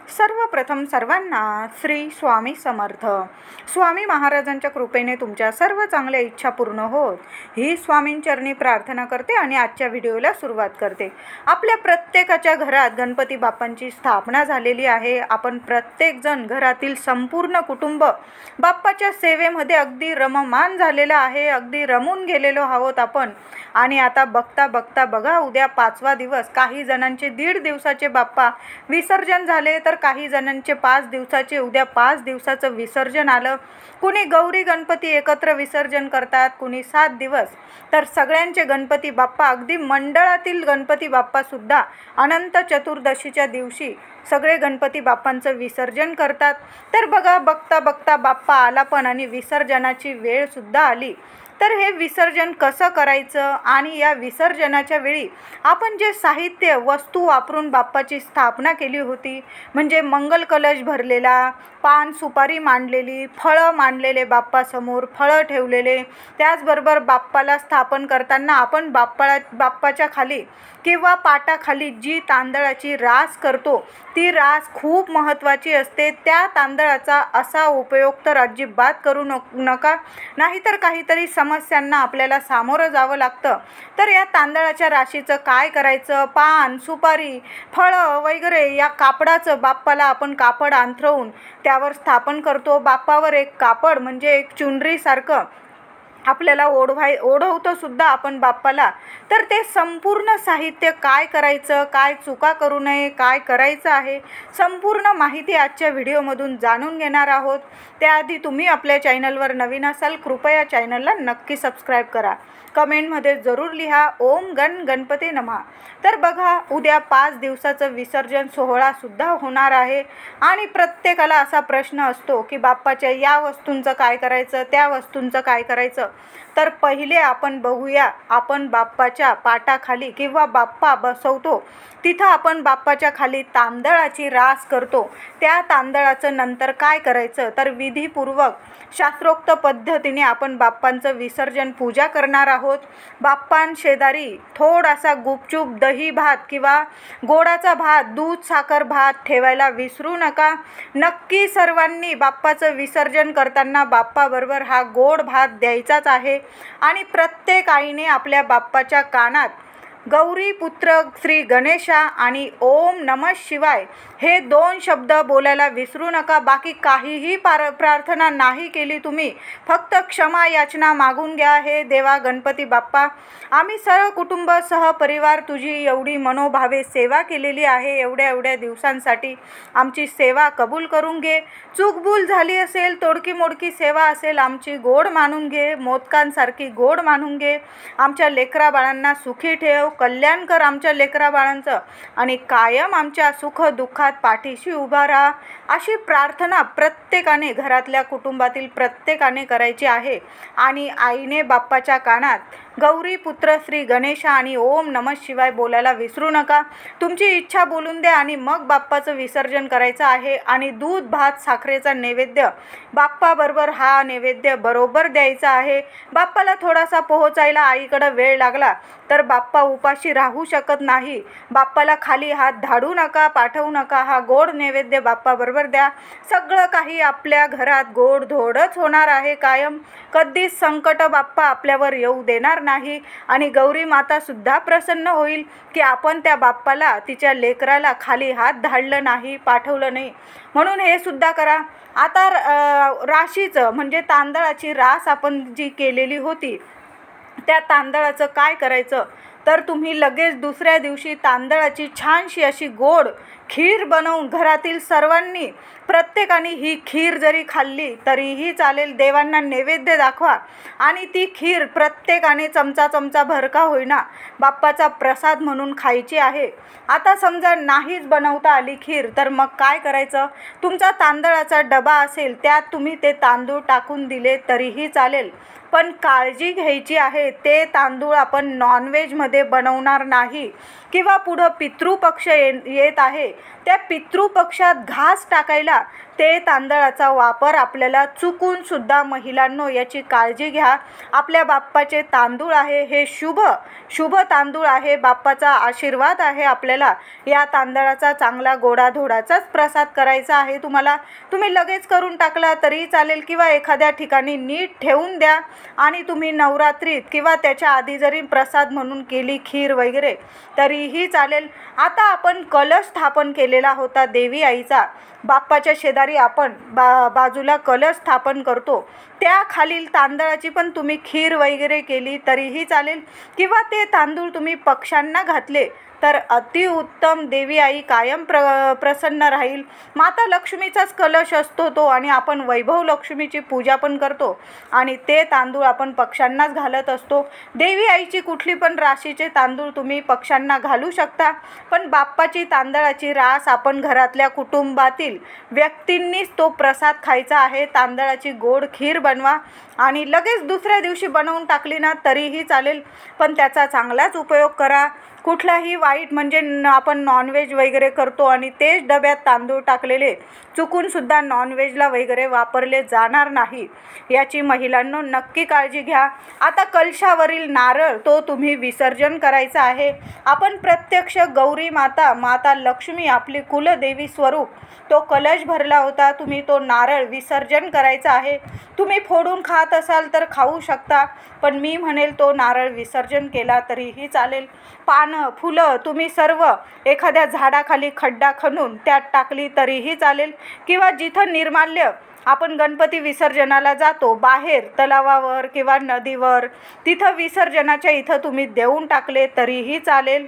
सर्वप्रथम सर्वांना श्री स्वामी समर्थ. स्वामी महाराजांच्या कृपेने तुमच्या सर्व चांगल्या इच्छा पूर्ण होत ही स्वामींचरणी प्रार्थना करते आणि आजच्या व्हिडिओला सुरुवात करते. आपल्या प्रत्येकाच्या घरात गणपती बाप्पांची स्थापना झालेली आहे. आपण प्रत्येकजण घरातील संपूर्ण कुटुंब बाप्पाच्या सेवेमध्ये अगदी रममान झालेलं आहे, अगदी रमून गेलेलो आहोत आपण. आणि आता बघता बघता बघा, उद्या 5वा दिवस. काही जणांचे 1.5 दिवसाचे बाप्पा विसर्जन झाले, तर काही जणांचे 5 दिवसाचे. उद्या 5 दिवसाचं विसर्जन आलं. कुणी गौरी गणपती एकत्र विसर्जन करतात, कुणी 7 दिवस. तर सगळ्यांचे गणपती बाप्पा, अगदी मंडळातील गणपती बाप्पासुद्धा अनंत चतुर्दशीच्या दिवशी सगळे गणपती बाप्पांचं विसर्जन करतात. तर बघा, बघता बघता बाप्पा आला पण आणि विसर्जनाची वेळसुद्धा आली. तर हे विसर्जन कसं करायचं आणि या विसर्जनाच्या वेळी आपण जे साहित्य वस्तू वापरून बाप्पाची स्थापना केली होती, म्हणजे मंगल कलश भरलेला, पान सुपारी मांडलेली, फळं मांडलेले बाप्पासमोर, फळं ठेवलेले, त्याचबरोबर बाप्पाला स्थापन करताना आपण बाप्पाच्या खाली किंवा पाटाखाली जी तांदळाची रास करतो, ती रास खूप महत्त्वाची असते. त्या तांदळाचा असा उपयोग तर अजिबात करू नका, नाहीतर काहीतरी समस्यांना आपल्याला सामोरं जावं लागतं. तर या तांदळाच्या राशीचं काय करायचं? पान, सुपारी, फळं वगैरे या कापडाचं बाप्पाला आपण कापड अंथरवून त्यावर स्थापन करतो. बाप्पावर एक कापड म्हणजे एक चुनरीसारखं आपल्याला ओढवतो सुद्धा आपण बाप्पाला. तर ते संपूर्ण साहित्य काय करायचं, काय चुका करू नये, काय करायचं आहे, संपूर्ण माहिती आजच्या व्हिडिओमधून जाणून घेणार आहोत. त्याआधी तुम्ही आपल्या चॅनलवर नवीन असाल, कृपया चॅनलला नक्की सबस्क्राईब करा. कमेंटमध्ये जरूर लिहा ओम गणपती नमः. तर बघा, उद्या 5 दिवसाचं विसर्जन सोहळासुद्धा होणार आहे आणि प्रत्येकाला असा प्रश्न असतो की बाप्पाच्या या वस्तूंचं काय करायचं, त्या वस्तूंचं काय करायचं. तर पहिले आपण बघूया, आपण बाप्पाच्या पाटाखाली किंवा बाप्पा बसवतो तिथं आपण बाप्पाच्या खाली तांदळाची रास करतो. त्या तांदळाचं नंतर काय करायचं, तर विधीपूर्वक शास्त्रोक्त पद्धतीने आपण बाप्पांचं विसर्जन पूजा करणार आहोत. बाप्पांशेजारी थोडासा गुपचूप दही भात किंवा गोडाचा भात, दूध साखर भात ठेवायला विसरू नका. नक्की सर्वांनी बाप्पाचं विसर्जन करताना बाप्पाबरोबर हा गोड भात द्यायचाच आहे. आणि प्रत्येक आईने आपल्या बाप्पाच्या कानात गौरी पुत्र श्री गणेशा आणि ओम नमः शिवाय हे 2 शब्द बोलायला विसरू नका. बाकी काहीही प्रार्थना नाही केली तुम्ही, फक्त क्षमा याचना मागून घ्या. हे देवा गणपती बाप्पा, आम्ही सर्व कुटुंब सहपरिवार तुझी एवढी मनोभावे सेवा केलेली आहे, एवढ्या दिवसांसाठी आमची सेवा कबूल करून घे. चूकभूल झाली असेल, तोडकी मोडकी सेवा असेल, आमची गोड मानून घे, मोदकांसारखी गोड मानून घे. आमच्या लेकरा बाळांना सुखी ठेव, कल्याण कर आमच्या लेकरा बाळांचं, आणि कायम आमच्या सुख दुःखात पाठीशी उभा राहा. अशी प्रार्थना प्रत्येकाने, घरातल्या कुटुंबातील प्रत्येकाने करायची आहे. आणि आईने बाप्पाच्या कानात गौरी पुत्र श्री गणेशा आणि ओम नमः शिवाय बोलायला विसरू नका. तुमची इच्छा बोलून द्या आणि मग बाप्पाचं विसर्जन करायचं आहे. आणि दूध भात साखरेचा नैवेद्य बाप्पाबरोबर हा नैवेद्य बरोबर द्यायचा आहे. बाप्पाला थोडासा पोहोचायला आईकडं वेळ लागला तर बाप्पा उपाशी राहू शकत नाही. बाप्पाला खाली हात धाडू नका, पाठवू नका. हा गोड नैवेद्य बाप्पाबरोबर द्या. सगळं काही आपल्या घरात गोडधोडच होणार आहे कायम. कधीच संकट बाप्पा आपल्यावर येऊ देणार नाही. आणि गौरी मातासुद्धा प्रसन्न होईल की आपण त्या बाप्पाला, तिच्या लेकराला खाली हात धाडलं नाही, पाठवलं नाही. म्हणून हे सुद्धा करा. आता राशीचं म्हणजे तांदळाची रास आपण जी केलेली होती, त्या तांदळाचं काय करायचं, तर तुम्ही लगेच दुसऱ्या दिवशी तांदळाची छानशी अशी गोड खीर बनवून घरातील सर्वांनी, प्रत्येकाने ही खीर जरी खाल्ली तरीही चालेल, देवांना नैवेद्य दाखवा. आणि ती खीर प्रत्येकाने चमचा भर का होईना बाप्पाचा प्रसाद म्हणून खायची आहे. आता समजा नाहीच बनवता आली खीर, तर मग काय करायचं, तुमचा तांदळाचा डबा असेल त्यात तुम्ही ते तांदूळ टाकून दिले तरीही चालेल. पण काळजी घ्यायची आहे, ते तांदूळ आपण नॉनव्हेजमध्ये घरामध्ये बनवणार नाही किंवा पुढं पितृपक्ष येत आहे, त्या पितृपक्षात घास टाकायला ते तांदळाचा वापर आपल्याला चुकून सुद्धा महिलांनो याची काळजी घ्या. आपल्या बाप्पाचे तांदूळ आहे, हे शुभ तांदूळ आहे, बाप्पाचा आशीर्वाद आहे. आपल्याला या तांदळाचा चांगला गोडाधोडाचाच प्रसाद करायचा आहे. तुम्ही लगेच करून टाकला तरी चालेल किंवा एखाद्या ठिकाणी नीट ठेवून द्या आणि तुम्ही नवरात्रीत किंवा त्याच्या आधी जरी प्रसाद म्हणून केली खीर वगैरे तरीही चालेल. आता आपण कलश स्थापन केलेला होता देवी आईचा, बाप्पाच्या शेजारी आपण बाजूला कलश स्थापन करतो, त्या खालील तांदळाची पण तुम्ही खीर वगैरे केली तरीही चालेल किंवा ते तांदूळ तुम्ही पक्ष्यांना घातले तर अतिउत्तम. देवी आई कायम प्रसन्न राहील. माता लक्ष्मीचाच कलश असतो तो आणि आपण वैभव लक्ष्मीची पूजा पण करतो आणि ते तांदूळ आपण पक्ष्यांनाच घालत असतो. देवी आईची कुठली पण राशीचे तांदूळ तुम्ही पक्ष्यांना घालू शकता, पण बाप्पाची तांदळाची रास आपण घरातल्या कुटुंबातील व्यक्तींनीच तो प्रसाद खायचा आहे. तांदळाची गोड खीर बनवा आणि लगेच दुसऱ्या दिवशी बनवून टाकली ना तरीही चालेल, पण त्याचा चांगलाच उपयोग करा. कुठलाही वाईट म्हणजे आपण नॉनव्हेज वगैरे करतो आणि तेच डब्यात तांदूळ टाकलेले चुकूनसुद्धा नॉनव्हेजला वगैरे वापरले जाणार नाही, याची महिलांनो नक्की काळजी घ्या. आता कलशावरील नारळ तो तुम्ही विसर्जन करायचा आहे. आपण प्रत्यक्ष गौरी माता लक्ष्मी आपली कुलदेवी स्वरूप तो कलश भरला होता, तुम्ही तो नारळ विसर्जन करायचा आहे. तुम्ही फोडून खात असाल तर खाऊ शकता, पण मी म्हणेल तो नारळ विसर्जन केला तरीही चालेल. पानं फुलं तुम्ही सर्व एखाद्या झाडाखाली खड्डा खणून त्यात टाकली तरीही चालेल किंवा जिथं निर्माल्य आपण गणपती विसर्जनाला जातो बाहेर तलावावर किंवा नदीवर तिथं विसर्जनाच्या इथं तुम्ही देऊन टाकले तरीही चालेल.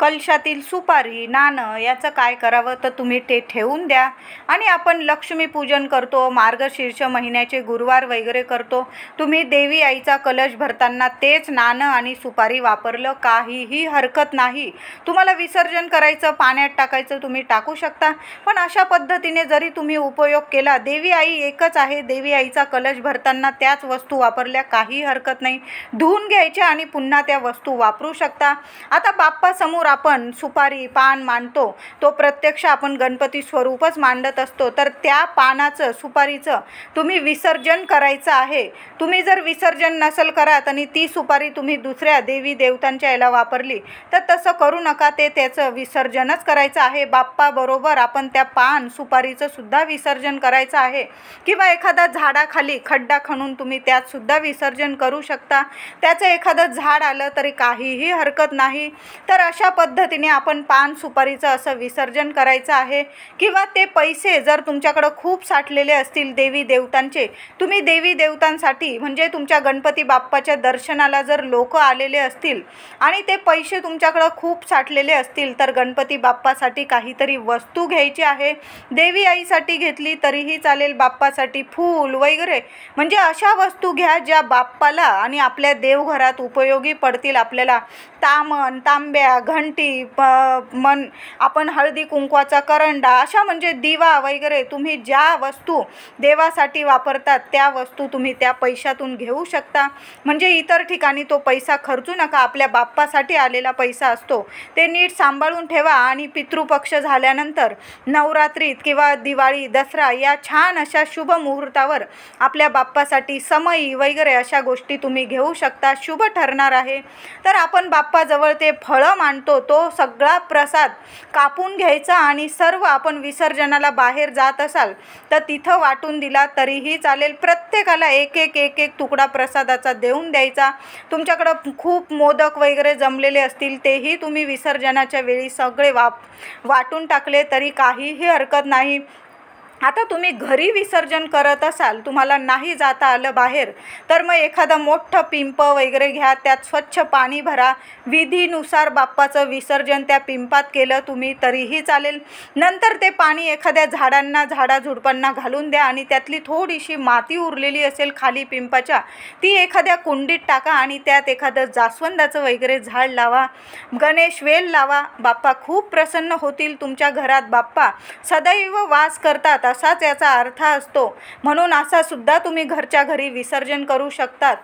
कलशातील सुपारी नाणं याचं काय करावं तर तुम्ही ते ठेवून द्या आणि आपण लक्ष्मीपूजन करतो, मार्गशीर्ष महिन्याचे गुरुवार वगैरे करतो, तुम्ही देवी आईचा कलश भरताना तेच नाणं आणि सुपारी वापरलं काहीही हरकत नाही. तुम्हाला विसर्जन करायचं पाण्यात टाकायचं तुम्ही टाकू शकता, पण अशा पद्धतीने जरी तुम्ही उपयोग केला, देवी आई एकच आहे, देवी आईचा कलश भरताना त्याच वस्तू वापरल्या काही हरकत नाही. धुवून घ्यायच्या आणि पुन्हा त्या वस्तू वापरू शकता. आता बाप्पा समोर आपण सुपारी पान मांडतो, तो प्रत्यक्ष आपण गणपती स्वरूपच मांडत असतो, तर त्या पानाचं सुपारीचं तुम्ही विसर्जन करायचं आहे. तुम्ही जर विसर्जन नसेल करत आणि ती सुपारी तुम्ही दुसऱ्या देवी देवतांच्या याला वापरली तर तसं करू नका, ते त्याचं विसर्जनच करायचं आहे. बाप्पा बरोबर आपण त्या पान सुपारीचं सुद्धा विसर्जन करायचं आहे किंवा एखादा झाडाखाली खड्डा खणून तुम्ही त्यात सुद्धा विसर्जन करू शकता. त्याचं एखादं झाड आलं तरी काहीही हरकत नाही. तर अशा पद्धतीने आपण पान सुपारीचं असं विसर्जन करायचं आहे. किंवा ते पैसे जर तुमच्याकडं खूप साठलेले असतील देवी देवतांचे, तुम्ही देवी देवतांसाठी म्हणजे तुमच्या गणपती बाप्पाच्या दर्शनाला जर लोक आलेले असतील आणि ते पैसे तुमच्याकडं खूप साठलेले असतील तर गणपती बाप्पासाठी काहीतरी वस्तू घ्यायची आहे. देवी आईसाठी घेतली तरीही चालेल, बाप्पासाठी फूल वगैरे म्हणजे अशा वस्तू घ्या ज्या बाप्पाला आणि आपल्या देवघरात उपयोगी पडतील. आपल्याला तामण तांब्या घंटी आपण हळदी कुंकवाचा करंडा अशा म्हणजे दिवा वगैरे तुम्ही ज्या वस्तू देवासाठी वापरतात त्या वस्तू तुम्ही त्या पैशातून घेऊ शकता. म्हणजे इतर ठिकाणी तो पैसा खर्चू नका. आपल्या बाप्पासाठी आलेला पैसा असतो ते नीट सांभाळून ठेवा आणि पितृपक्ष झाल्यानंतर नवरात्रीत किंवा दिवाळी दसरा या छान अशा शुभ मुहूर्तावर आपल्या बाप्पासाठी समई वगैरे अशा गोष्टी तुम्ही घेऊ शकता, शुभ ठरणार आहे. तर आपण बाप्पाजवळ ते फळं मांडतो, तो सगळा प्रसाद कापून घ्यायचा आणि सर्व आपण विसर्जनाला बाहेर जात असाल तर तिथं वाटून दिला तरीही चालेल. प्रत्येकाला एक एक तुकडा प्रसादाचा देऊन द्यायचा. तुमच्याकडं खूप मोदक वगैरे जमलेले असतील तेही तुम्ही विसर्जनाच्या वेळी सगळे वाटून टाकले तरी काहीही हरकत नाही. आता तुम्ही घरी विसर्जन करत असाल, तुम्हाला नाही जाता आलं बाहेर, तर मग एखादं मोठं पिंप वगैरे घ्या, त्यात स्वच्छ पाणी भरा, विधीनुसार बाप्पाचं विसर्जन त्या पिंपात केलं तुम्ही तरीही चालेल. नंतर ते पाणी एखाद्या झाडाझुडपांना घालून द्या आणि त्यातली थोडीशी माती उरलेली असेल खाली पिंपाच्या ती एखाद्या कुंडीत टाका आणि त्यात एखादं जास्वंदाचं वगैरे झाड लावा, गणेश वेल लावा. बाप्पा खूप प्रसन्न होतील. तुमच्या घरात बाप्पा सदैव वास करतात असाच याचा अर्थ असतो. म्हणून असा सुद्धा तुम्ही घरच्या घरी विसर्जन करू शकतात.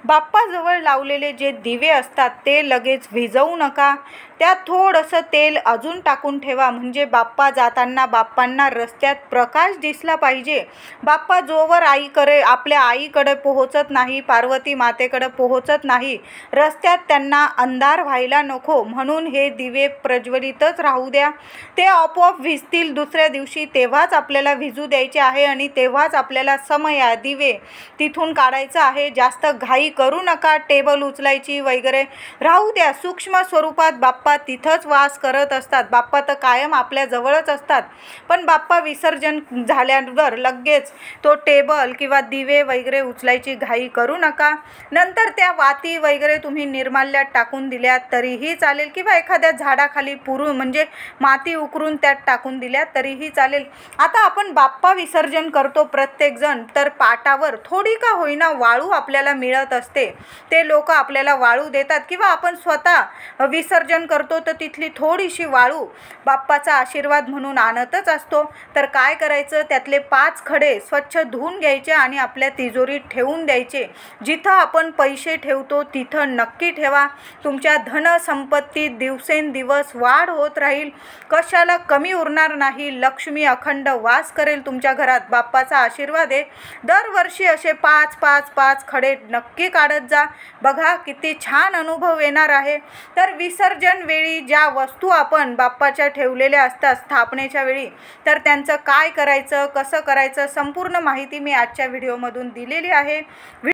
बाप्पाजवळ लावलेले जे दिवे असतात ते लगेच विझवू नका. त्यात थोडंसं तेल अजून टाकून ठेवा, म्हणजे बाप्पा जाताना बाप्पांना रस्त्यात प्रकाश दिसला पाहिजे. बाप्पा जोवर आपल्या आईकडे पोहोचत नाही, पार्वती मातेकडे पोहोचत नाही, रस्त्यात त्यांना अंधार व्हायला नको, म्हणून हे दिवे प्रज्वलितच राहू द्या. ते आपोआप विझतील दुसऱ्या दिवशी, तेव्हाच आपल्याला विझू द्यायचे आहे आणि तेव्हाच आपल्याला समया दिवे तिथून काढायचं आहे. जास्त घाई करू नका. टेबल उचलायची वगैरे राहू द्या. सूक्ष्म स्वरूपात बाप्पा तिथंच वास करत असतात. बाप्पा तर कायम आपल्या जवळच असतात, पण बाप्पा विसर्जन झाल्यावर लगेच तो टेबल किंवा दिवे वगैरे उचलायची घाई करू नका. नंतर त्या वाती वगैरे तुम्ही निर्माल्यात टाकून दिल्यात तरीही चालेल, किंवा एखाद्या झाडाखाली म्हणजे माती उकरून त्यात टाकून दिल्यात तरीही चालेल. आता आपण बाप्पा विसर्जन करतो प्रत्येकजण, तर पाटावर थोडी का होईना वाळू आपल्याला मिळत असते. ते लोक आपल्याला वाळू देतात, किंवा आपण स्वतः विसर्जन करतो तर तिथली थोडीशी वाळू बाप्पाचा आशीर्वाद म्हणून आणतच असतो. तर काय करायचं, त्यातले 5 खडे स्वच्छ धुवून घ्यायचे आणि आपल्या तिजोरीत ठेवून द्यायचे. जिथं आपण पैसे ठेवतो तिथं नक्की ठेवा. तुमच्या धनसंपत्तीत दिवसेंदिवस वाढ होत राहील, कशाला कमी उरणार नाही. लक्ष्मी अखंड वास करेल तुमच्या घरात. बाप्पाचा आशीर्वाद आहे. दरवर्षी असे 5 खडे नक्की काढत जा. बघा किती छान अनुभव येणार आहे. तर विसर्जन वेळी ज्या वस्तू आपण बाप्पाच्या ठेवलेल्या असतात स्थापनेच्या वेळी, तर त्यांचं काय करायचं, कसं करायचं, संपूर्ण माहिती मी आजच्या व्हिडिओमधून दिलेली आहे.